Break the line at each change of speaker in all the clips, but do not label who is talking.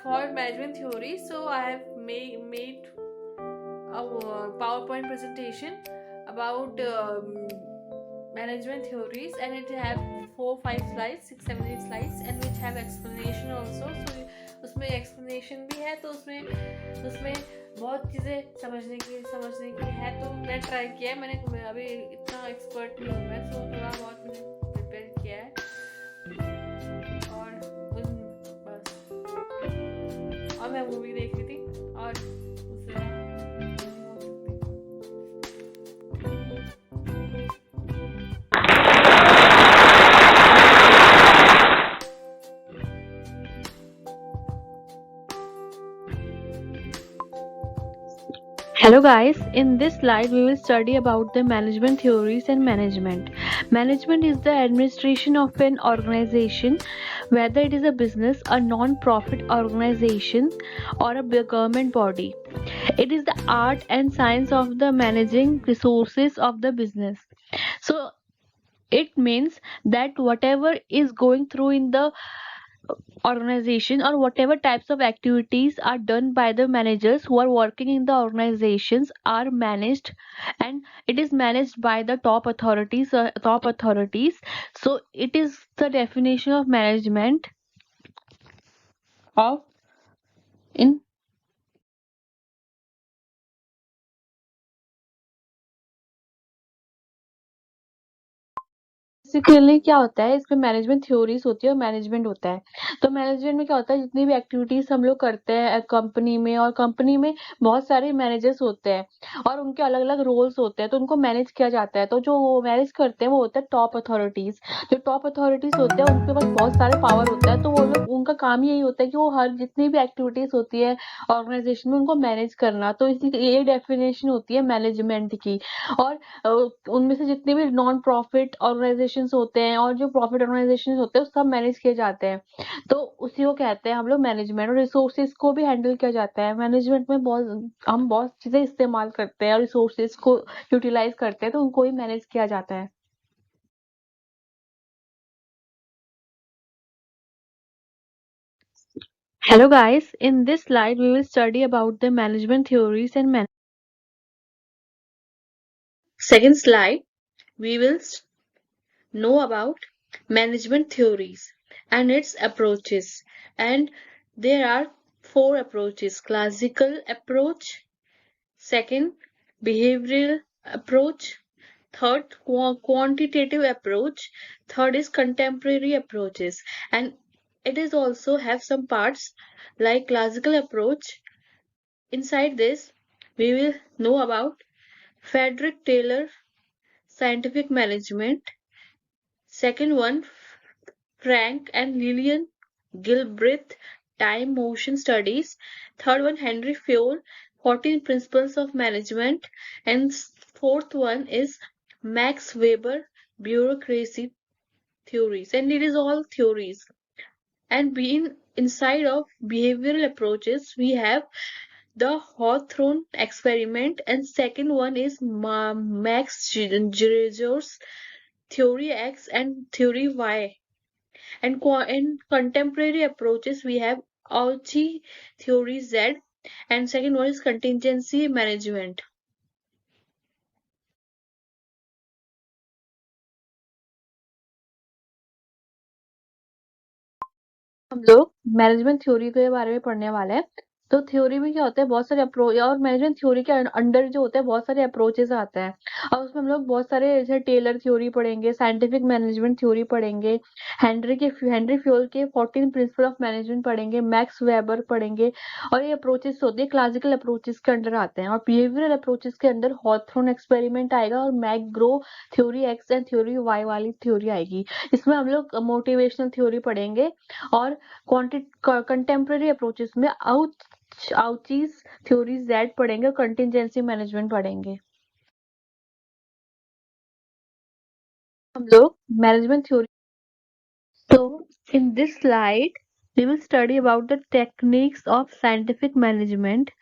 for management theory. So I have made a PowerPoint presentation about management theories, and it have 4 5 slides, 6 7 8 slides, and which have explanation also. So उसमें explanation भी है, तो उसमें उसमें बहुत चीज़ें समझने की है। तो मैं ट्राई किया है, मैं अभी इतना एक्सपर्ट नहीं हूँ मैं, तो थोड़ा बहुत मैंने प्रिपेयर किया है। और बस, और मैं मूवी देख रही थी, और उससे
Hello guys, in this slide we will study about the management theories and management. Management is the administration of an organization, whether it is a business, a non-profit organization, or a government body. It is the art and science of the managing resources of the business. So it means that whatever is going through in the organization, or whatever types of activities are done by the managers who are working in the organizations are managed, and it is managed by the top authorities. So it is the definition of management of in basically क्या होता है, इसमें management theories होती है और management होता है। तो मैनेजमेंट में क्या होता है, जितनी भी एक्टिविटीज हम लोग करते हैं कंपनी में, और कंपनी में बहुत सारे मैनेजर्स होते हैं और उनके अलग अलग रोल्स होते हैं, तो उनको मैनेज किया जाता है। तो जो मैनेज करते हैं वो होता है टॉप अथॉरिटीज। जो टॉप अथॉरिटीज होते हैं उनके पास बहुत सारे पावर होता है, तो वो लोग, उनका काम यही होता है कि वो हर जितनी भी एक्टिविटीज होती है ऑर्गेनाइजेशन में उनको मैनेज करना। तो इसी ये डेफिनेशन होती है मैनेजमेंट की। और अ, उनमें से जितने भी नॉन प्रॉफिट ऑर्गेनाइजेशंस होते हैं और जो प्रॉफिट ऑर्गेनाइजेशंस होते हैं, वो सब मैनेज किए जाते हैं। तो उसी को कहते हैं हम लोग मैनेजमेंट। और रिसोर्सेज को भी हैंडल किया जाता है मैनेजमेंट में। हम बहुत चीजें इस्तेमाल करते हैं और रिसोर्सेज को यूटिलाइज करते हैं, तो उनको ही मैनेज किया जाता है। Hello guys, in this slide we will study about the management theories and second slide we will know about management theories and its approaches. And there are 4 approaches: classical approach, second behavioral approach, third quantitative approach, third is contemporary approaches. And it is also have some parts like classical approach. Inside this we will know about Frederick Taylor scientific management, second one Frank and Lillian Gilbreth time motion studies, third one Henry Fayol 14 principles of management, and fourth one is Max Weber bureaucracy theories. And it is all theories. And being inside of behavioral approaches, we have the Hawthorne experiment, and second one is Max Gregor's theory X and theory Y. And in contemporary approaches, we have Auchi theory Z, and second one is contingency management. हम लोग management theory के बारे में पढ़ने वाले हैं। तो theory में क्या होता है, बहुत सारे अप्रोच, और मैनेजमेंट थ्योरी के अंडर जो होता है बहुत सारे अप्रोचेस आते हैं। और उसमें हम लोग बहुत सारे, जैसे टेलर थ्योरी पढ़ेंगे, साइंटिफिक मैनेजमेंट थ्योरी पढ़ेंगे, हेनरी फ्योल के 14 प्रिंसिपल ऑफ मैनेजमेंट पढ़ेंगे, मैक्स वेबर पढ़ेंगे। और ये अप्रोचेस होते हैं क्लासिकल अप्रोचेस के अंडर आते हैं। और बिहेवियरल अप्रोचेस के अंदर हॉथरन एक्सपेरिमेंट आएगा, और McGregor theory X and theory Y वाली थ्योरी आएगी। इसमें हम लोग मोटिवेशनल थ्योरी पढ़ेंगे। और कंटेम्प्रेरी अप्रोचेस में आउचीज थ्योरी जेड पढ़ेंगे और कंटिजेंसी मैनेजमेंट पढ़ेंगे। हम लोग management theory. So in this slide we will study about the techniques of scientific management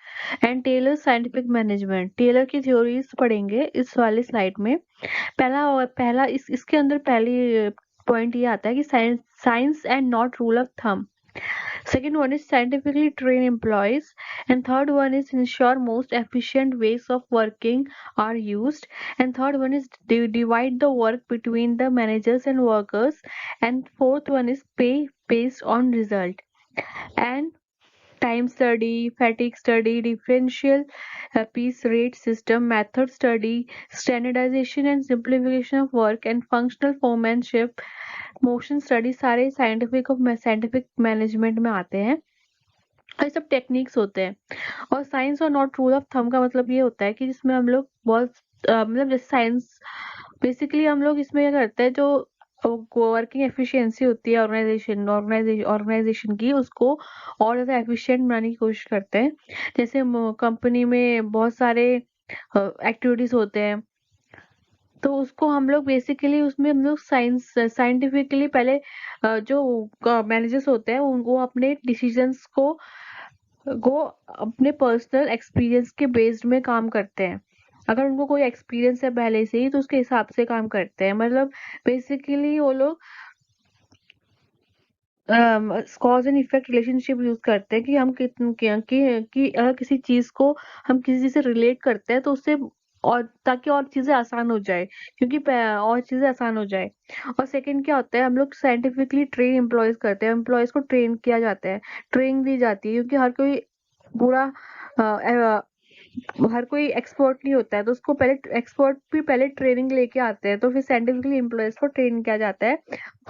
and Taylor's scientific management. Taylor की थ्योरीज पढ़ेंगे इस वाले स्लाइड में। पहला इसके अंदर पहली पॉइंट ये आता है कि science and not rule of thumb. Second one is scientifically train employees, and third one is ensure most efficient ways of working are used, and third one is divide the work between the managers and workers, and fourth one is pay based on result. And time study, fatigue study, differential piece rate system, method study, standardization and simplification of work, and functional foremanship, motion study सारे scientific management में आते हैं। और ये सब techniques होते हैं। और साइंस और नॉट रूल ऑफ थंब का मतलब ये होता है कि जिसमें हम लोग बहुत मतलब जैसे साइंस बेसिकली हम लोग इसमें क्या करते हैं, जो वर्किंग एफिशिएंसी होती है ऑर्गेनाइजेशन की, उसको और ज़्यादा एफिशिएंट बनाने की कोशिश करते हैं। जैसे कंपनी में बहुत सारे एक्टिविटीज होते हैं, तो उसको हम लोग बेसिकली उसमें हम लोग साइंटिफिकली पहले जो मैनेजर्स होते हैं वो अपने डिसीजंस को अपने पर्सनल एक्सपीरियंस के बेस्ड में काम करते हैं। अगर उनको कोई एक्सपीरियंस है पहले से ही तो उसके हिसाब से काम करते हैं। मतलब बेसिकली वो लोग cause and effect relationship use करते हैं कि हम कि अगर किसी चीज को हम किसी चीज से रिलेट करते हैं तो उससे और ताकि और चीजें आसान हो जाए, क्योंकि और चीजें आसान हो जाए। और सेकंड क्या होता है, हम लोग साइंटिफिकली ट्रेन एम्प्लॉयज करते हैं, एम्प्लॉयज को ट्रेन किया जाता है, ट्रेनिंग दी जाती है, क्योंकि पूरा हर कोई एक्सपर्ट नहीं होता है, तो उसको पहले एक्सपर्ट भी पहले ट्रेनिंग लेके आते हैं, तो फिर साइंटिफिकली एम्प्लॉयज को ट्रेन किया जाता है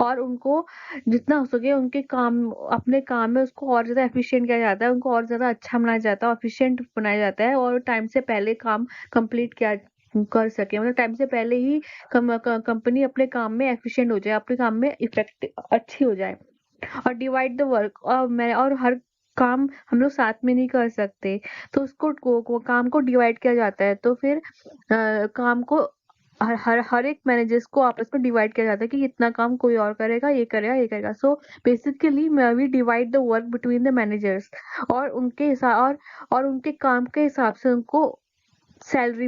और उनको जितना हो सके उनके काम अपने काम में उसको और ज्यादा एफिशिएंट किया जाता है, उनको और ज्यादा अच्छा बनाया जाता है, एफिशिएंट बनाया जाता है और टाइम से पहले काम कंप्लीट किया कर सके, मतलब टाइम से पहले ही कंपनी अपने काम में एफिशिएंट हो जाए, अपने काम में इफेक्टिव अच्छी हो जाए। और डिवाइड द वर्क, और हर काम हम लोग साथ में नहीं कर सकते, तो काम को डिवाइड किया जाता है, तो फिर काम को हर एक मैनेजर्स को आपस में डिवाइड किया जाता है कि इतना काम कोई और करेगा, ये करेगा। So basically we divide the work between the managers, और और उनके काम के हिसाब से उनको सैलरी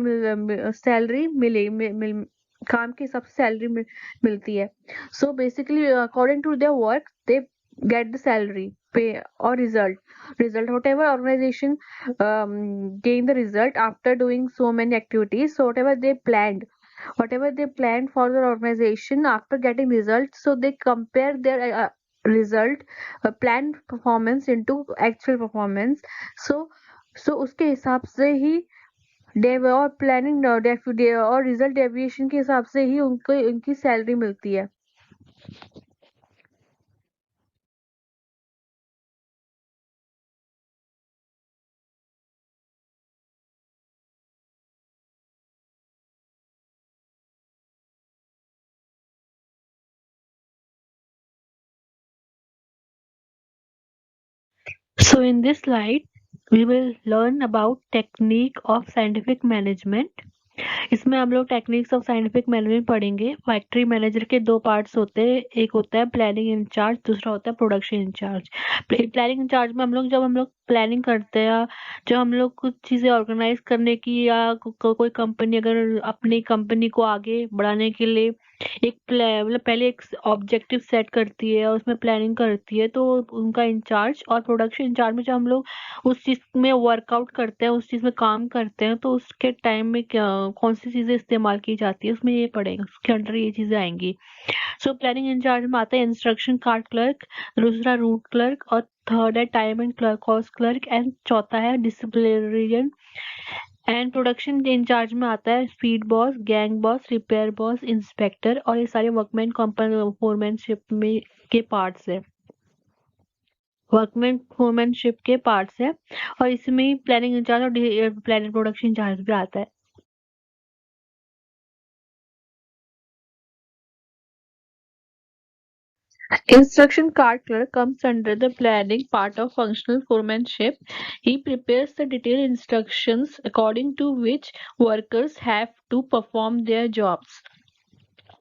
काम के हिसाब से सैलरी मिलती है। So basically according to their work they get the salary, pay or result whatever organization gain the result after doing so many activities, so whatever they planned for the organization after getting results, so they compare their result planned performance into actual performance। so उसके हिसाब से ही Dave और planning और result deviation के हिसाब से ही उनको उनकी सैलरी मिलती है। So in this slide, we will learn about technique of scientific management। इसमें हम लोग टेक्निक्स ऑफ साइंटिफिक मैनेजमेंट पढ़ेंगे। फैक्ट्री मैनेजर के दो पार्ट्स होते हैं, एक होता है प्लानिंग इंचार्ज, दूसरा होता है प्रोडक्शन इंचार्ज। प्लानिंग इंचार्ज में जब हम लोग प्लानिंग करते हैं, जब हम लोग कुछ चीजें ऑर्गेनाइज करने की या कोई कंपनी अगर अपनी कंपनी को आगे बढ़ाने के लिए मतलब पहले एक ऑब्जेक्टिव सेट करती है और उसमें प्लानिंग करती है, तो उनका इंचार्ज। और प्रोडक्शन इंचार्ज में जब हम लोग उस चीज में वर्कआउट करते हैं, उस चीज में काम करते हैं, तो उसके टाइम में क्या कौन सी चीजें इस्तेमाल की जाती है उसमें ये पड़ेगा, उसके अंडर ये चीजें आएंगी। सो प्लानिंग इंचार्ज में आता है इंस्ट्रक्शन कार्ड क्लर्क, दूसरा रूट क्लर्क, और थर्ड है time and cost clerk, and चौथा है डिसिप्लिनरियन। एंड प्रोडक्शन इंचार्ज में आता है feed boss, gang boss, repair boss, inspector, और ये सारे वर्कमैन फोरमैनशिप में के पार्ट्स है, वर्कमैन फोरमैनशिप के पार्ट्स है। और इसमें ही प्लानिंग इंचार्ज और प्लानिंग प्रोडक्शन इंचार्ज भी आता है। Instruction card clerk comes under the planning part of functional foremanship. He prepares the detailed instructions according to which workers have to perform their jobs.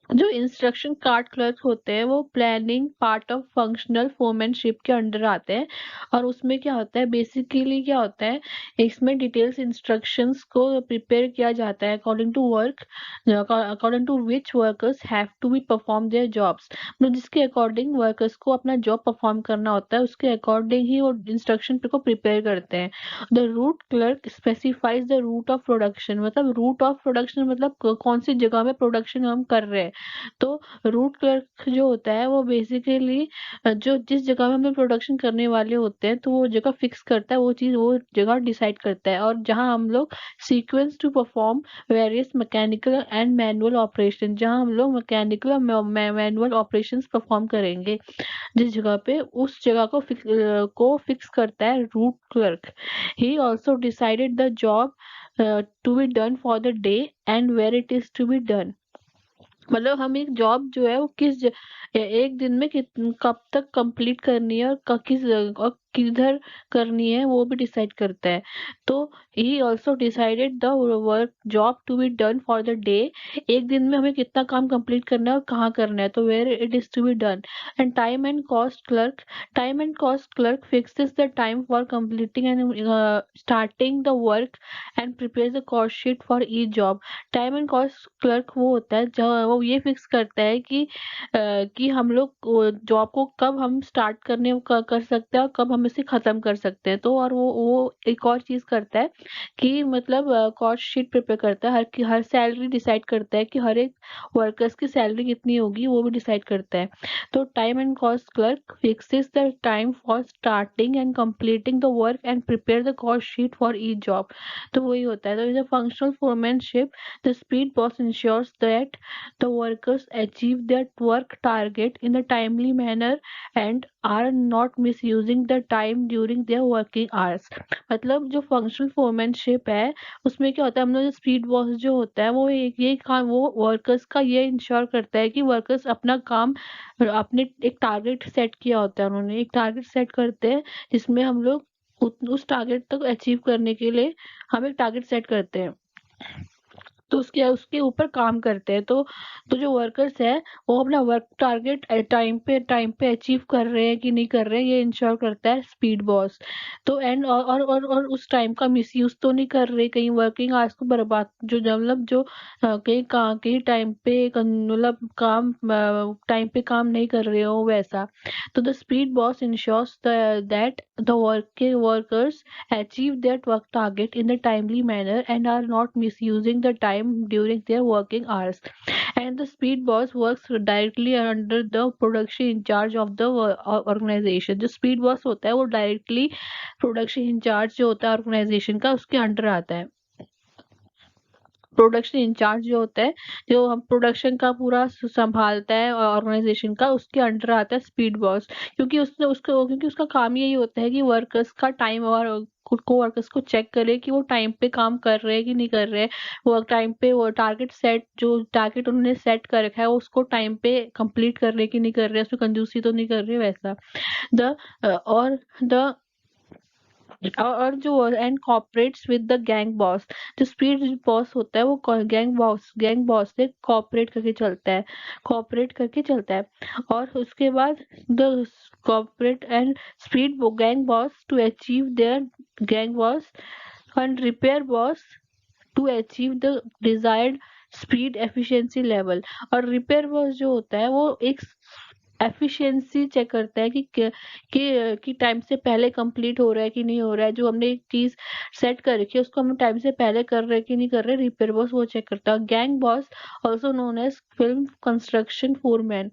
जो instruction card clerk होते हैं वो planning part of functional foremanship के under आते हैं। और उसमें क्या होता है, बेसिकली क्या होता है, इसमें डिटेल्स इंस्ट्रक्शंस को प्रिपेयर किया जाता है according to work, according to which workers have to be perform their jobs. मतलब जिसके अकॉर्डिंग वर्कर्स को अपना जॉब परफॉर्म करना होता है उसके अकॉर्डिंग ही वो इंस्ट्रक्शन को प्रिपेयर करते हैं। The route clerk specifies the route of production, मतलब रूट ऑफ प्रोडक्शन मतलब कौन सी जगह में प्रोडक्शन हम कर रहे हैं। तो रूट क्लर्क जो होता है वो बेसिकली जो जिस जगह में हम लोग प्रोडक्शन करने वाले होते हैं तो वो जगह फिक्स करता है, वो चीज़ वो जगह डिसाइड करता है। और जहाँ हम लोग sequence to perform various mechanical and manual operation, जहाँ हम लोग मैकेनिकल और मैनुअल ऑपरेशंस परफॉर्म करेंगे, जिस जगह पे उस जगह को फिक्स करता है route clerk. He also decided the job to be done for the day and where it is to be done. मतलब हम एक जॉब जो है वो एक दिन में कब तक कंप्लीट करनी है और और किधर करनी है वो भी डिसाइड करता है। तो he also decided the work job to be done for the day, एक दिन में हमें कितना काम कंप्लीट करना है और कहाँ करना है, तो where it is to be done. And time and cost clerk fixes the time for completing and starting the work and prepare the cost sheet for each job. Time and cost clerk वो होता है जहाँ वो ये fix करता है कि हम लोग जॉब को कब हम स्टार्ट कर सकते हैं और कब हम इसे खत्म कर सकते हैं। तो और वो एक और चीज करता है कि मतलब कॉस्ट शीट प्रिपेयर करता है, हर सैलरी डिसाइड करता है कि हर एक वर्कर्स की सैलरी कितनी होगी वो भी डिसाइड करता है। तो time and cost clerk fixes the time for starting and completing the work and prepare the cost sheet for each job. तो वही होता है। तो is a functional foremanship, the speed boss ensures that the workers achieve their work target in a timely manner and are not misusing the time during their working hours। मतलब जो functional foremanship है उसमें क्या होता है, हम लोग speed boss जो होता है वो एक ये काम वो वर्कर्स का ये इंश्योर करता है कि वर्कर्स अपना काम अपने एक टारगेट सेट किया होता है, उन्होंने एक टारगेट सेट करते हैं जिसमें हम लोग उस टारगेट तक अचीव करने के लिए हम एक टारगेट सेट करते हैं, तो उसके उसके ऊपर काम करते हैं। तो जो वर्कर्स है वो अपना वर्क टारगेट टाइम पे अचीव कर रहे हैं कि नहीं कर रहे हैं ये इंश्योर करता है स्पीड बॉस। तो एंड और उस टाइम का मिसयूज तो नहीं कर रहे, कहीं वर्किंग आवर्स को बर्बाद जो मतलब जो कहीं टाइम पे मतलब काम टाइम पे काम नहीं कर रहे हो वैसा। तो the speed boss ensures that the workers achieve their work target in a timely manner and are not misusing the time during their working hours. And the speed boss works directly under the production in charge of the organization। जो speed boss होता है वो directly production in charge जो होता है organization का उसके under आता है। प्रोडक्शन इंचार्ज जो होता है, जो हम प्रोडक्शन का पूरा संभालता है ऑर्गेनाइजेशन का, उसके अंडर आता है स्पीड बॉस। क्योंकि उसका काम यही होता है कि वर्कर्स का टाइम और खुद को वर्कर्स को चेक करे कि वो टाइम पे काम कर रहे हैं कि नहीं कर रहे, वो टाइम पे वो जो टारगेट उन्होंने सेट कर रखा है उसको टाइम पे कंप्लीट कर रहे हैं कि नहीं कर रहे, उसमें कंजूसी तो नहीं कर रहे वैसा। द और द और जो and corporates with the gang boss. जो स्पीड बॉस होता है वो गैंग बॉस से कॉपरेट करके चलता है। और उसके बाद the corporate and speed gang boss to achieve their gang boss and repair boss to achieve the desired speed efficiency level. और रिपेयर बॉस जो होता है वो एक एफिशिएंसी चेक करता है कि टाइम से पहले कंप्लीट हो रहा है कि नहीं हो रहा है, जो हमने एक चीज सेट कर रखी है उसको हम टाइम से पहले कर रहे हैं कि नहीं कर रहे, रिपेयर बॉस वो चेक करता है। Gang boss also known as film construction foreman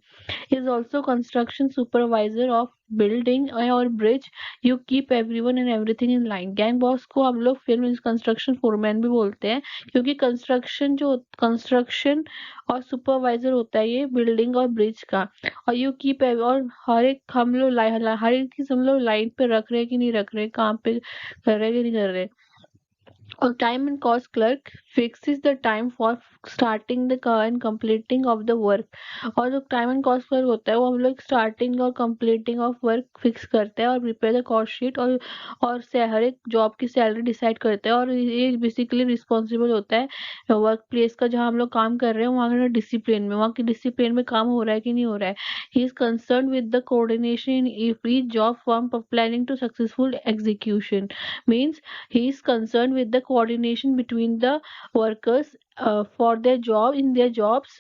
is also construction supervisor of building or bridge। You keep everyone and everything in line। Gang boss को हम लोग फिल्म कंस्ट्रक्शन फोरमैन भी बोलते हैं, क्योंकि कंस्ट्रक्शन और सुपरवाइजर होता है ये बिल्डिंग और ब्रिज का। और यू कीप और हर एक चीज हम लोग लाइन पे रख रहे हैं कि नहीं रख रहे, काम पे कर रहे हैं कि नहीं कर रहे। और time and cost clerk
fixes the time for starting the and completing of the work। और जो टाइम एंड कॉस्ट वर्क होता है वो हम लोग स्टार्टिंग और कंप्लीटिंग ऑफ वर्क फिक्स करते हैं और प्रिपेयर द कॉस्ट शीट और से हर एक जॉब की सैलरी डिसाइड करते हैं। और ये बेसिकली रिस्पॉन्सिबल होता है वर्क प्लेस का, जहाँ हम लोग काम कर रहे हैं वहाँ का डिसिप्लिन में, वहाँ की डिसिप्लिन में काम हो रहा है कि नहीं हो रहा है। He is concern with the coordination in every job from planning to successful execution. Means he is concerned with the coordination between the workers for their job in their jobs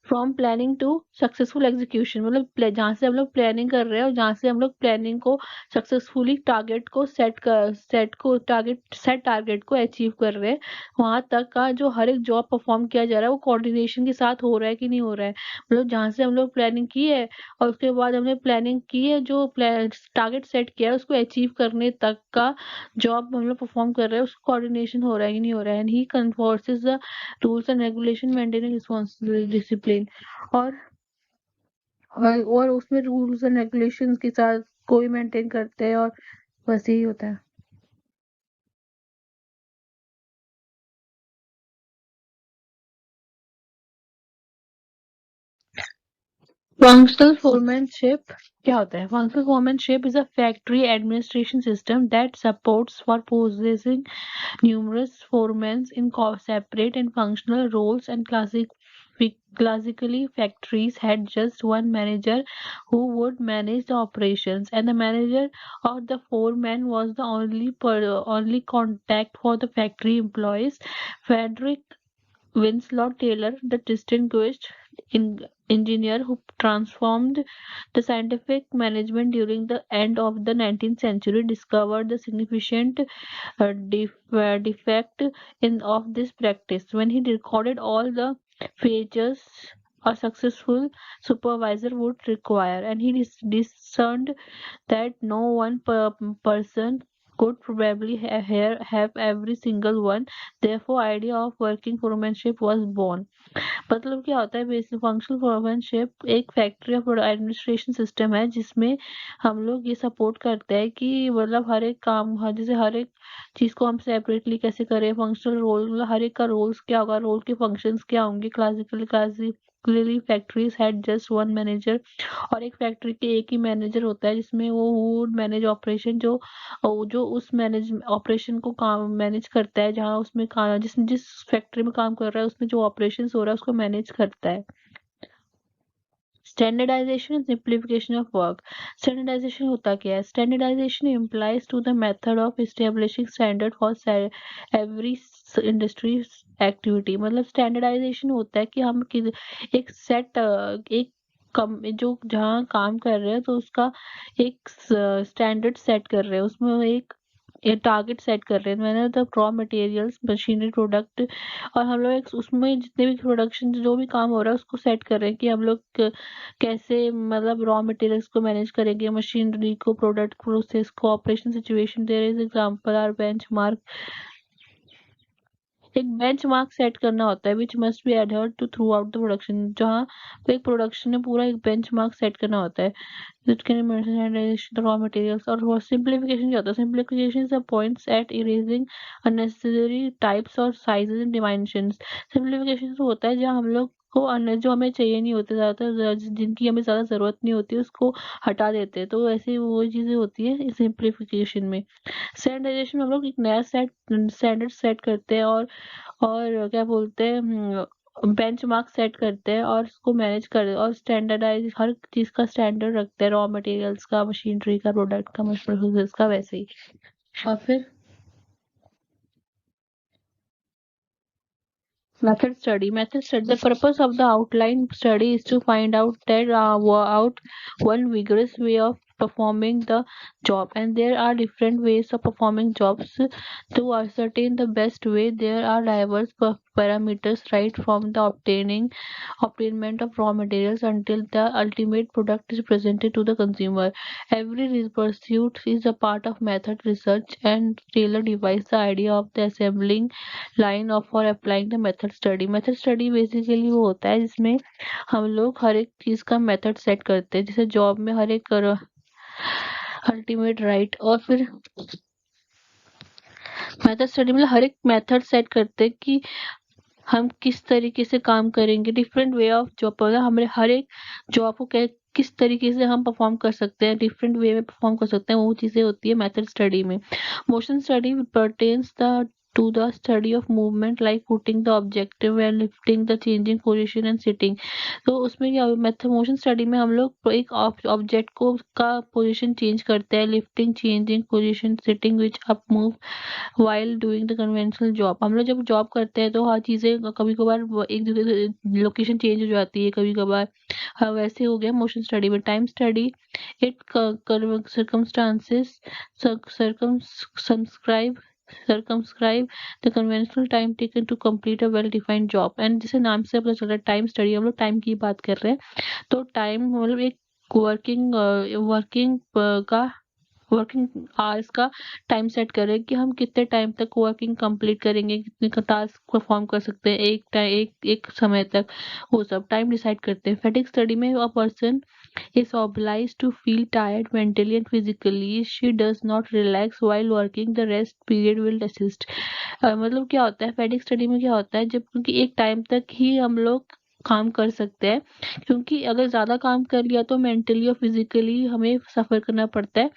from planning to successful execution। मतलब जहाँ से हम लोग planning कर रहे हैं और जहाँ से हम लोग प्लानिंग को सक्सेसफुली टारगेट को सेट टारगेट को अचीव कर रहे हैं, वहां तक का जो हर एक जॉब परफॉर्म किया जा रहा है वो कोऑर्डिनेशन के साथ हो रहा है कि नहीं हो रहा है। मतलब जहाँ से हम लोग प्लानिंग की है और उसके बाद हमने प्लानिंग की है, जो टारगेट सेट किया है उसको अचीव करने तक का जॉब हम लोग परफॉर्म कर रहे हैं, उसको कोऑर्डिनेशन हो रहा है कि नहीं हो रहा है। And he enforces the rules and regulation maintaining responsibility discipline. और और उसमें रूल्स एंड रेगुलेशंस के साथ कोई मेंटेन करते हैं, और बस यही होता है। फंक्शनल फोरमैनशिप क्या होता है? Functional foremanship is a factory administration system that supports for possessing numerous foremen in separate and functional roles, and classically factories had just one manager who would manage the operations, and the manager or the foreman was the only contact for the factory employees. Frederick Winslow Taylor, the distinguished engineer who transformed the scientific management during the end of the 19th century, discovered the significant defect in of this practice when he recorded all the phases a successful supervisor would require, and he discerned that no one person could probably have every single one. Therefore, idea of working foremanship was born। मतलब क्या होता है? Basic functional foremanship एक factory of administration system है जिसमें हम लोग ये सपोर्ट करते हैं कि मतलब हर एक काम, जैसे हर एक चीज को हम सेपरेटली कैसे करें। फंक्शनल रोल मतलब हर एक का रोल्स क्या होगा, रोल के फंक्शंस क्या होंगे। Classically factories had just one manager, और एक फैक्ट्री के एक ही मैनेजर होता है जिसमें वो वुड मैनेज ऑपरेशन, जो उस मैनेज ऑपरेशन को काम मैनेज करता है, जहाँ उसमें काम जिस फैक्ट्री में काम कर रहा है उसमें जो ऑपरेशन हो रहा है उसको मैनेज करता है। Standardization and simplification of work. Standardization होता क्या है? Standardization implies to the method of establishing standard for every industry activity. मतलब स्टैंडर्डाइजेशन होता है कि हम एक सेट एक कम जो जहाँ काम कर रहे हैं तो उसका एक स्टैंडर्ड सेट कर रहे हैं, उसमें एक ये टारगेट सेट कर रहे हैं। मैंने the raw materials machinery product, और हम लोग उसमें जितने भी प्रोडक्शन जो भी काम हो रहा है उसको सेट कर रहे हैं कि हम लोग कैसे मतलब रॉ मटेरियल्स को मैनेज करेंगे, मशीनरी को, प्रोडक्ट प्रोसेस को, operation situation. There is example or benchmark. एक बेंचमार्क सेट करना होता है which must be adhered to throughout the production, जहाँ तो एक प्रोडक्शन में पूरा एक बेंचमार्क सेट करना होता है। It can standardize the raw materials। और simplification क्या होता है? Simplification is the points at erasing unnecessary types or sizes and dimensions। Simplification तो होता है जहाँ हम लोग को जो हमें चाहिए नहीं होते ज्यादातर, जिनकी हमें ज्यादा जरूरत नहीं होती उसको हटा देते हैं, तो ऐसे वो चीजें होती है सिंप्लीफिकेशन में। स्टैंडर्डाइजेशन में हम लोग एक नया स्टैंडर्ड सेट करते हैं, और क्या बोलते हैं, बेंचमार्क सेट करते हैं और उसको मैनेज कर और स्टैंडर्डाइज हर चीज का स्टैंडर्ड रखते हैं, रॉ मटेरियल्स का, मशीनरी का, प्रोडक्ट का, प्रोसेस का, वैसे ही। और फिर Method study. The purpose of the outline study is to find out one vigorous way of performing the job, and there are different ways of performing jobs. To ascertain the best way, there are diverse parameters, right from the obtainment of raw materials until the ultimate product is presented to the consumer. Every pursuit is a part of method research, and Taylor devised the idea of the assembling line of for applying the method study basically वो होता है जिसमें हम लोग हर एक चीज का method set करते हैं, जैसे जॉब में हर एक अल्टीमेट राइट। और फिर
मेथड स्टडी मतलब हर एक मेथड सेट करते हैं कि हम किस तरीके से काम करेंगे, डिफरेंट वे ऑफ जॉब, मतलब हमारे हर एक जॉब को किस तरीके से हम परफॉर्म कर सकते हैं, डिफरेंट वे में परफॉर्म कर सकते हैं, वो चीज़ें होती है मेथड स्टडी में। Motion study pertains the to the study of movement like putting the objective and lifting the changing position and sitting। तो उसमें क्या मेथड मोशन स्टडी में हम लोग एक ऑब्जेक्ट को का पोजीशन चेंज करते हैं, lifting, changing position, sitting which up move while doing the conventional job. हम लोग जब जॉब करते हैं तो हर चीज़ें कभी कभार एक जगह लोकेशन चेंज हो जाती है कभी कभार। हाँ, वैसे हो गया मोशन स्टडी में। Time study it circumstances circumscribe circumscribe the conventional time taken to complete a well defined job। And जैसे नाम से पता चल रहा है टाइम स्टडी, हम लोग टाइम की बात कर रहे हैं। तो टाइम मतलब एक वर्किंग वर्किंग का वर्किंग आवर्स का टाइम सेट करें कि हम कितने टाइम तक वर्किंग कंप्लीट करेंगे, कितने का टास्क परफॉर्म कर सकते हैं एक समय तक, वो सब टाइम डिसाइड करते हैं। फैटिग स्टडी में a person is obliged to feel tired mentally and physically, she does not relax while working, the rest period will assist। मतलब क्या होता है फैटिग स्टडी में, क्या होता है जब, क्योंकि एक टाइम तक ही हम लोग काम कर सकते हैं, क्योंकि अगर ज्यादा काम कर लिया तो मेंटली और फिजिकली हमें सफर करना पड़ता है।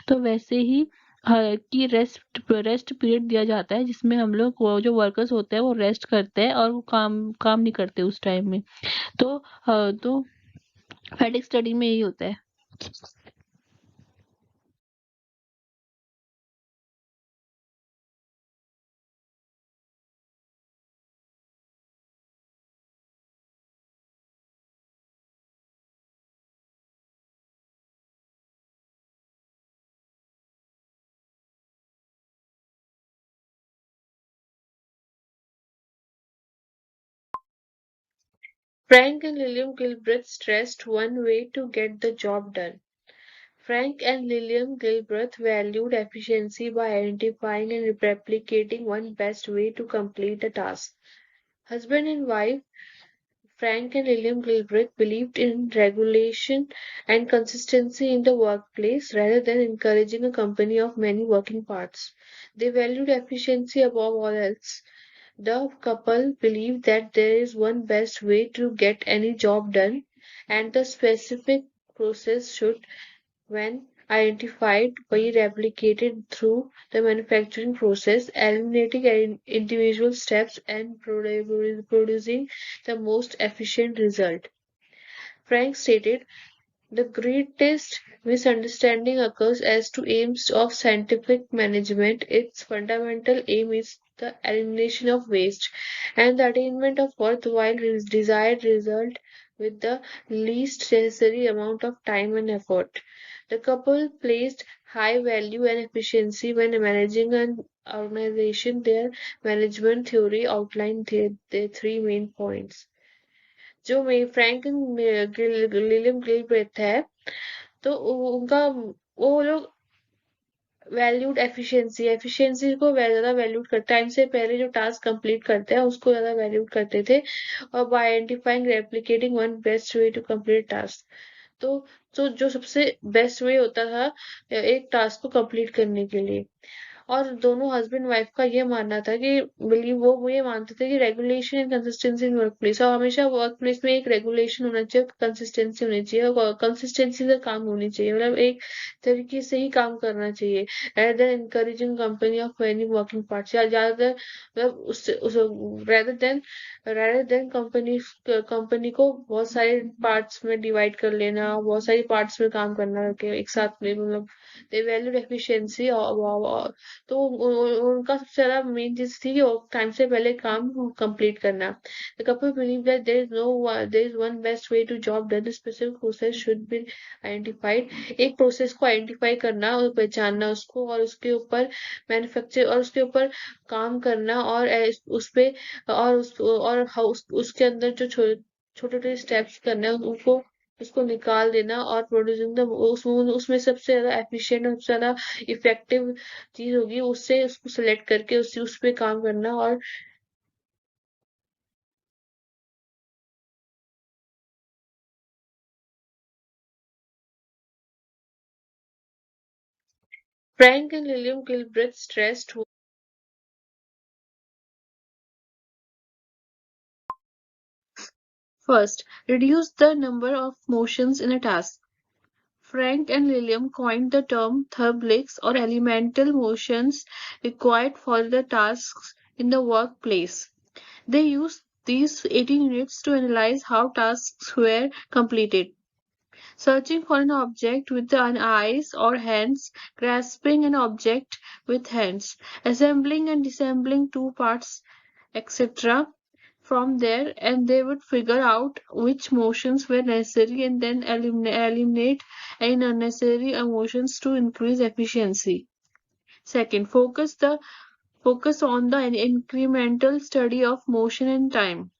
तो वैसे ही कि रेस्ट पीरियड दिया जाता है जिसमें हम लोग वो जो वर्कर्स होते हैं वो रेस्ट करते हैं और वो काम काम नहीं करते उस टाइम में। तो फैटिग स्टडी में यही होता है। Frank and Lillian Gilbreth stressed one way to get the job done. Frank and Lillian Gilbreth valued efficiency by identifying and replicating one best way to complete a task. Husband and wife Frank and Lillian Gilbreth believed in regulation and consistency in the workplace rather than encouraging a company of many working parts. They valued efficiency above all else. The couple believed that there is one best way to get any job done, and the specific process should, when identified, be replicated through the manufacturing process, eliminating individual steps and producing the most efficient result. Frank stated, the greatest misunderstanding occurs as to aims of scientific management. Its fundamental aim is the elimination of waste and the attainment of worthwhile desired result with the least necessary amount of time and effort. The couple placed high value and efficiency when managing an organization. Their management theory outlined their three main points. जो Frank lilium Gilbreth है, तो उनका वो लोग valued efficiency efficiency को ज्यादा valued करते, time से पहले जो टास्क कंप्लीट करते हैं उसको ज्यादा वैल्यूड करते थे। और by identifying replicating one best way to complete task, तो जो सबसे बेस्ट वे होता था एक टास्क को कंप्लीट करने के लिए। और दोनों हस्बैंड वाइफ का ये मानना था कि बिलीव वो ये मानते थे कि regulation and consistency in work place, और हमेशा वर्क प्लेस में एक रेगुलेशन होना चाहिए, कंसिस्टेंसी होनी चाहिए, और कंसिस्टेंसी से काम होनी चाहिए, मतलब एक तरीके से ही काम करना चाहिए, rather than encouraging company of many working parts, या ज्यादातर मतलब उस rather than कंपनी को बहुत सारे पार्ट्स में डिवाइड कर लेना, बहुत सारी पार्ट्स में काम करना के एक साथ में, मतलब दे वैल्यूड एफिशिएंसी। तो उनका सबसे ज्यादा मेन चीज थी कि टाइम से पहले काम कंप्लीट करना। The couple believe that there is one best way to job done. The specific process should be identified। एक प्रोसेस को आइडेंटिफाई करना और पहचानना उसको, और उसके ऊपर मैन्युफैक्चर और उसके ऊपर काम करना, और उस पे और उसके अंदर जो छोटे छोटे स्टेप्स करना है उनको उसको निकाल देना, और प्रोड्यूसिंग द उसमें सबसे ज्यादा एफिशिएंट और सबसे ज्यादा इफेक्टिव चीज होगी, उससे उसको सिलेक्ट करके उस पे काम करना। और Frank and Lillian Gilbreth stressed First, reduce the number of motions in a task. Frank and Lilium coined the term "thermalics" or elemental motions required for the tasks in the workplace. They used these 18 units to analyze how tasks were completed. Searching for an object with the eyes or hands, grasping an object with hands, assembling and disassembling two parts, etc. From there, and they would figure out which motions were necessary and then eliminate any unnecessary motions to increase efficiency. Second, focus on the incremental study of motion and time.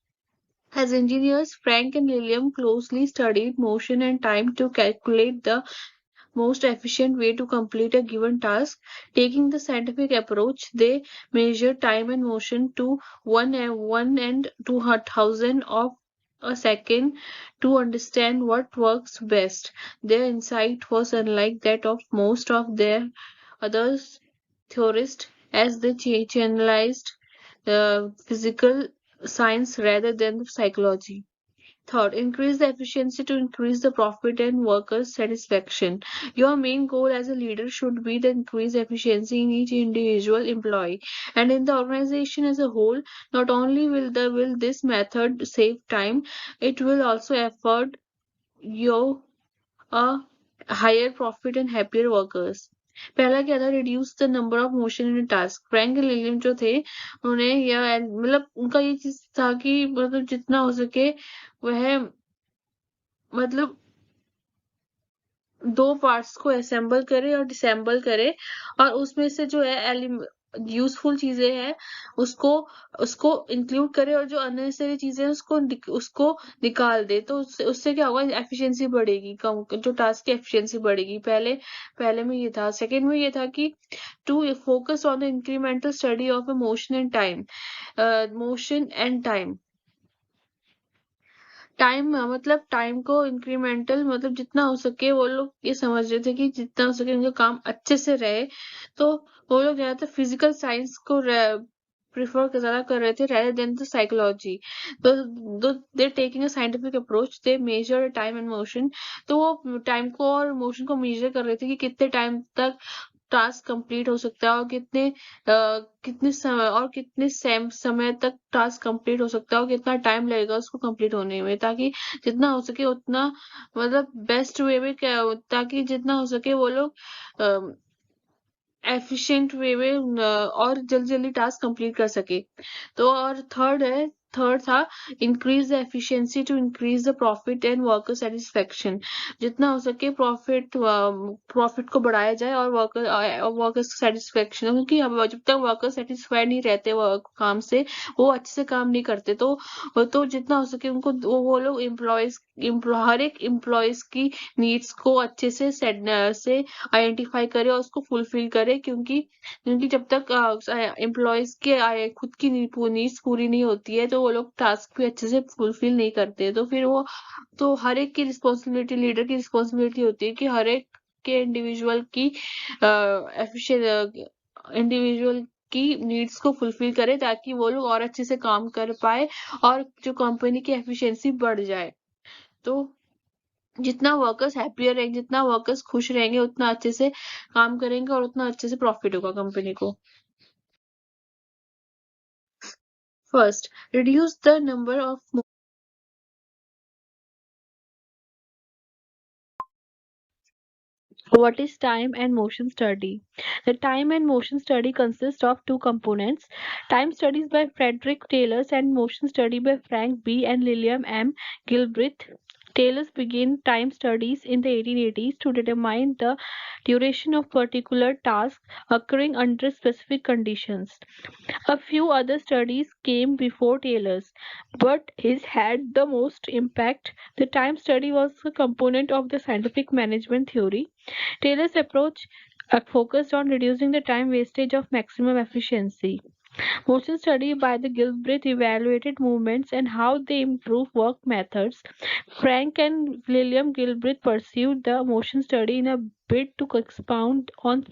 As engineers, Frank and Lilium closely studied motion and time to calculate the most efficient way to complete a given task. Taking the scientific approach, they measured time and motion to one and 2,000 of a second to understand what works best. Their insight was unlike that of most of their other theorists, as they channelized physical science rather than psychology. Third, increase the efficiency to increase the profit and workers' satisfaction. Your main goal as a leader should be to increase efficiency in each individual employee and in the organization as a whole. Not only will this method save time, it will also afford you a higher profit and happier workers. पहला क्या था, reduce the number of motion in task. Frank William जो थे उन्होंने यह मतलब उनका ये चीज था कि मतलब जितना हो सके वह मतलब दो पार्ट्स को असेंबल करे और डिसेंबल करे और उसमें से जो है यूजफुल चीजें हैं उसको उसको इंक्लूड करे और जो अननेसेसरी चीजें हैं उसको निकाल दे. तो उससे क्या होगा, एफिशिएंसी बढ़ेगी, कम जो टास्क की एफिशिएंसी बढ़ेगी. पहले पहले में ये था. सेकंड में ये था कि to focus on the incremental study of a motion and time मतलब टाइम को इंक्रीमेंटल मतलब जितना हो सके वो लोग ये समझ रहे थे कि जितना हो सके उनका काम अच्छे से रहे. तो वो लोग ज्यादातर फिजिकल साइंस को प्रिफर ज्यादा कर रहे थे rather than the psychology. तो they taking a scientific approach, they measure time and motion. तो वो टाइम को और मोशन को मेजर कर रहे थे कि कितने टाइम तक टास्क कंप्लीट हो सकता है और कितने समय तक टास्क कंप्लीट हो सकता है और कितना टाइम लगेगा उसको कंप्लीट होने में, ताकि जितना हो सके उतना मतलब बेस्ट वे में क्या, ताकि जितना हो सके वो लोग एफिशिएंट वे में और जल्दी जल्दी टास्क कंप्लीट कर सके. तो और थर्ड था increase the efficiency to increase the profit and worker satisfaction. जितना हो सके प्रॉफिट को बढ़ाया जाए और वर्कर्स सेटिस्फेक्शन, क्योंकि जब तक वर्कर सेटिस्फाइड नहीं रहते काम से वो अच्छे से काम नहीं करते. तो जितना हो सके उनको वो लोग हर एक एम्प्लॉयज की नीड्स को अच्छे से आइडेंटिफाई करे और उसको फुलफिल करे, क्योंकि जब तक एम्प्लॉयज के खुद की नीड्स पूरी नहीं होती है तो वो लोग टास्क भी अच्छे से फुलफिल नहीं करते. तो फिर वो तो हर एक की रिस्पॉन्सिबिलिटी, लीडर की रिस्पॉन्सिबिलिटी होती है कि हर एक के इंडिविजुअल की नीड्स को फुलफिल करे ताकि वो लोग और अच्छे से काम कर पाए और जो कंपनी की एफिशिएंसी बढ़ जाए. तो जितना वर्कर्स हैप्पियर रहेंगे, जितना वर्कर्स खुश रहेंगे उतना अच्छे से काम करेंगे और उतना अच्छे से प्रॉफिट होगा कंपनी को. First, reduce the number of. What is time and motion study? The time and motion study consists of two components: time studies by Frederick Taylor and motion study by Frank B. and Lillian M. Gilbreth. Taylor began time studies in the 1880s to determine the duration of particular tasks occurring under specific conditions. A few other studies came before Taylor's, but his had the most impact. The time study was a component of the scientific management theory. Taylor's approach focused on reducing the time wastage of maximum efficiency. Motion study by the Gilbreth evaluated movements and how they improve work methods. Frank and William Gilbreth pursued the motion study in a bid to expound on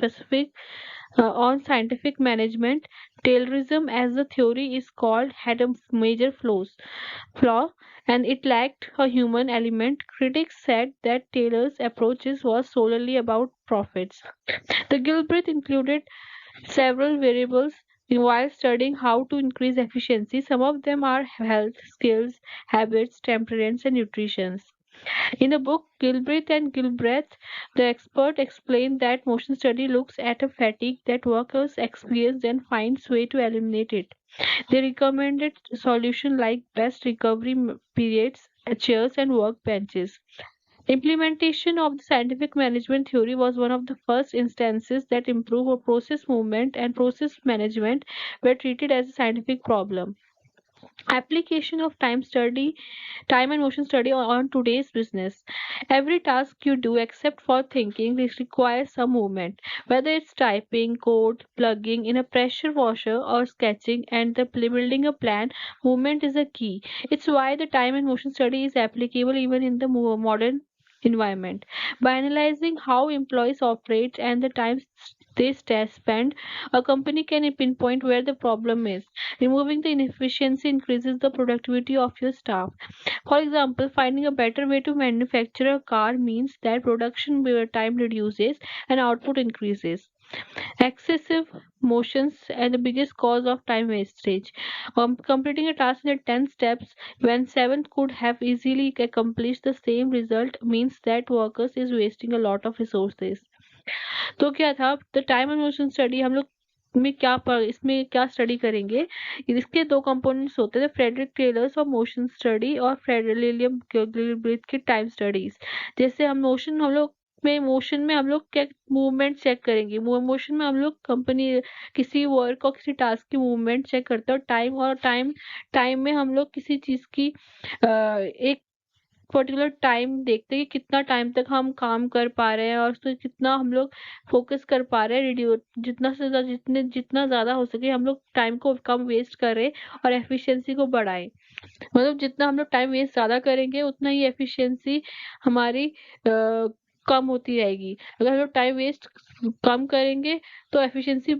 scientific management. Taylorism, as the theory is called, had a major flaw. and it lacked a human element. Critics said that Taylor's approaches was solely about profits. The Gilbreth included several variables while studying how to increase efficiency. Some of them are health, skills, habits, temperaments, and nutrition. In the book Gilbreth and Gilbreth, the expert explained that motion study looks at a fatigue that workers experience and finds way to eliminate it. They recommended solutions like best recovery periods, chairs, and workbenches. Implementation of the scientific management theory was one of the first instances that improved or process movement and process management were treated as a scientific problem. Application of time and motion study on today's business. Every task you do except for thinking requires some movement, whether it's typing code, plugging in a pressure washer, or sketching and building a plan. Movement is a key. It's why the time and motion study is applicable even in the modern environment. By analyzing how employees operate and the time they spend, a company can pinpoint where the problem is. Removing the inefficiency increases the productivity of your staff. For example, finding a better way to manufacture a car means that production time reduces and output increases. Excessive motions are the biggest cause of time wastage. Completing a task in 10 steps when 7 could have easily accomplished the same result means that workers is wasting a lot of resources. तो क्या था the time and motion study हम लोग में इसमें क्या study करेंगे। इसके दो कंपोनेंट्स होते थे, फ्रेडरिक टेलर्स और मोशन स्टडी और फ्रेडरिक गिलब्रेथ की टाइम स्टडीज। जैसे हम लोग में मोशन में हम लोग क्या मूवमेंट चेक करेंगे। मोशन में हम लोग कंपनी किसी वर्क और किसी टास्क की मूवमेंट चेक करते हैं, और टाइम में हम लोग किसी चीज की एक पर्टिकुलर टाइम देखते हैं कि कितना टाइम तक हम काम कर पा रहे हैं और उस पे कितना हम लोग फोकस कर पा रहे हैं। रिड्यू जितना ज़्यादा हो सके हम लोग टाइम को कम वेस्ट करें और एफिशिएंसी को बढ़ाएं। मतलब जितना हम लोग टाइम वेस्ट ज़्यादा करेंगे उतना ही एफिशिएंसी हमारी कम होती रहेगी। अगर हम लोग टाइम वेस्ट कम करेंगे तो एफिशिएंसी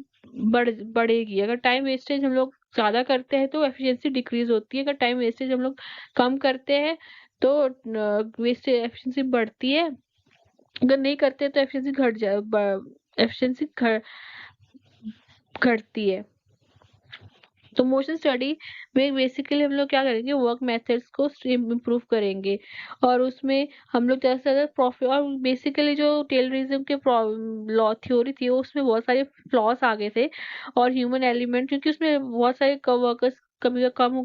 बढ़ेगी। अगर टाइम वेस्टेज हम लोग ज़्यादा करते हैं तो एफिशिएंसी डिक्रीज होती है। अगर टाइम वेस्टेज हम लोग कम करते हैं तो वेस्ट एफिशिएंसी बढ़ती है। अगर नहीं करते तो एफिशिएंसी घटती है। तो मोशन स्टडी में बेसिकली हम लोग क्या करेंगे, वर्क मेथड्स को इम्प्रूव करेंगे और उसमें हम लोग ज़्यादा से ज़्यादा प्रॉफिट। और बेसिकली जो टेलरिज्म के लॉ थ्योरी थी उसमें बहुत सारे फ्लॉस आ गए थे और ह्यूमन एलिमेंट, क्योंकि उसमें बहुत सारे वर्कर्स कम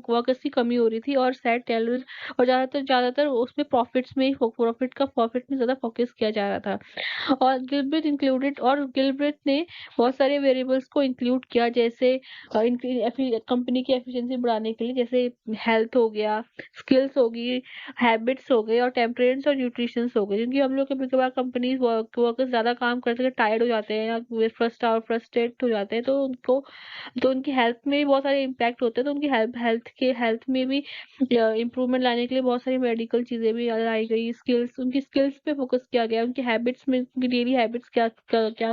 वर्कर्स की कमी हो रही थी और सैड टेलर और ज़्यादातर उसमें प्रॉफिट में ज़्यादा फोकस किया जा रहा था। और गिलब्रेथ ने बहुत सारे वेरिएबल्स को इंक्लूड किया, जैसे कंपनी की एफिशिएंसी बढ़ाने के लिए, जैसे हेल्थ हो गया, स्किल्स होगी, हैबिट्स हो गए और टेम्परेंस और न्यूट्रिशंस हो गए। क्योंकि हम लोग कभी कभार कंपनीज वर्कर्स ज़्यादा काम करते हैं, टायर्ड हो जाते हैं या फ्रस्ट्रेट हो जाते हैं, तो उनकी हेल्थ में भी बहुत सारे इम्पैक्ट होते हैं। तो उनकी हेल्थ में भी इम्प्रूवमेंट लाने के लिए बहुत सारी मेडिकल चीज़ें भी लाई गई। उनकी स्किल्स पे फोकस किया गया, उनकी हैबिट्स में, उनकी डेली हैबिट्स क्या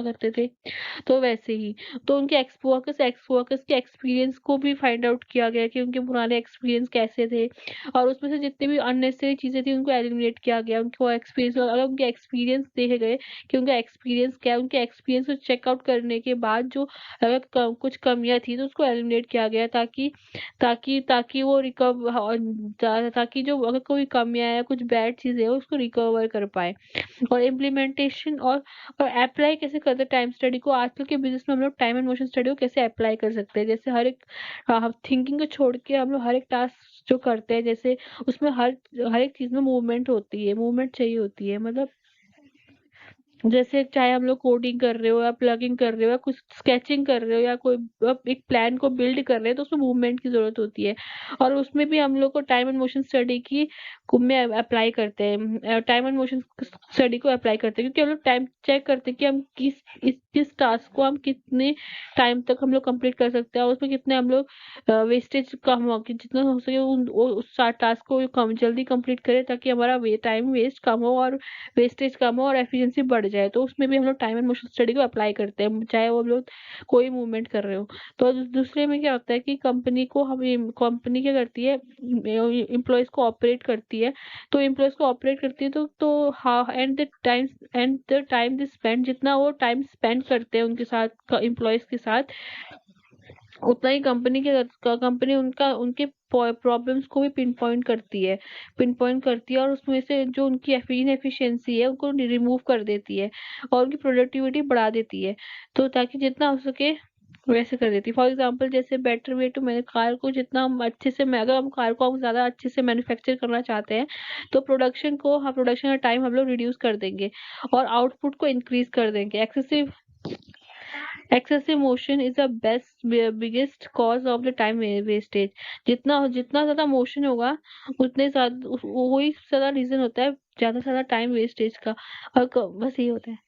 करते थे। तो वैसे ही तो उनके एक्स वर्कर्स के एक्सपीरियंस को भी फाइंड आउट किया गया कि उनके पुराने एक्सपीरियंस कैसे थे और उसमें से जितनी भी अननेसेसरी चीज़ें थी उनको एलिमिनेट किया गया। उनको एक्सपीरियंस, अगर उनके एक्सपीरियंस देखे गए कि उनका एक्सपीरियंस क्या है, उनके एक्सपीरियंस को चेकआउट करने के बाद जो अगर कुछ कमियां थी तो उसको एलिमिनेट किया गया, ताकि वो ताकि जो अगर कोई कमियां या कुछ बैड चीज़ें हैं उसको रिकवर कर पाए। और इम्प्लीमेंटेशन और अप्लाई कैसे करते हैं टाइम स्टडी को। आजकल के बिजनेस में हम लोग टाइम एंड मोशन स्टडी को कैसे अप्लाई कर सकते हैं। जैसे हर एक थिंकिंग को छोड़ के हम लोग हर एक टास्क जो करते हैं, जैसे उसमें हर एक चीज़ में मूवमेंट होती है, मूवमेंट चाहिए होती है। मतलब जैसे चाहे हम लोग कोडिंग कर रहे हो या प्लगिंग कर रहे हो या कुछ स्केचिंग कर रहे हो या कोई एक प्लान को बिल्ड कर रहे हैं, तो उसमें मूवमेंट की जरूरत होती है। और उसमें भी हम लोग को टाइम एंड मोशन स्टडी की में अप्लाई करते हैं, टाइम एंड मोशन स्टडी को अप्लाई करते हैं, क्योंकि हम लोग टाइम चेक करते हैं कि हम किस टास्क को हम कितने टाइम तक हम लोग कंप्लीट कर सकते हैं और उसमें कितने हम लोग वेस्टेज कम हो, कि जितना हो सके उस टास्क को जल्दी कंप्लीट करें ताकि हमारा टाइम वेस्ट कम हो और वेस्टेज कम हो और एफिशिएंसी बढ़ बढ़ जाए, तो उसमें भी हम लोग टाइम एंड मोशन स्टडी को अप्लाई करते हैं, चाहे वो हम लोग कोई मूवमेंट कर रहे हो। तो दूसरे में क्या होता है कि कंपनी क्या करती है, एम्प्लॉयज को ऑपरेट करती है। तो एम्प्लॉयज को ऑपरेट करती है तो हाँ, and the time they spend, जितना वो टाइम स्पेंड करते हैं उनके साथ, एम्प्लॉयज के साथ, उतना ही कंपनी उनका उनके प्रॉब्लम्स को भी पिन पॉइंट करती है, और उसमें से जो उनकी इनएफिशिएंसी है उनको रिमूव कर देती है, और उनकी प्रोडक्टिविटी बढ़ा देती है। तो ताकि जितना हो सके वैसे कर देती है। फॉर एग्जाम्पल, जैसे बेटर वे टू मैंने कार को जितना हम अच्छे से, अगर हम कार को हम ज्यादा अच्छे से मैन्युफैक्चर करना चाहते हैं, तो प्रोडक्शन का टाइम हम लोग रिड्यूस कर देंगे और आउटपुट को इंक्रीज कर देंगे। Excessive motion is the biggest cause of the time wastage. जितना ज्यादा मोशन होगा, उतने ज्यादा वही ज्यादा रीजन होता है, ज्यादा से ज्यादा टाइम वेस्टेज का। और बस यही होता है।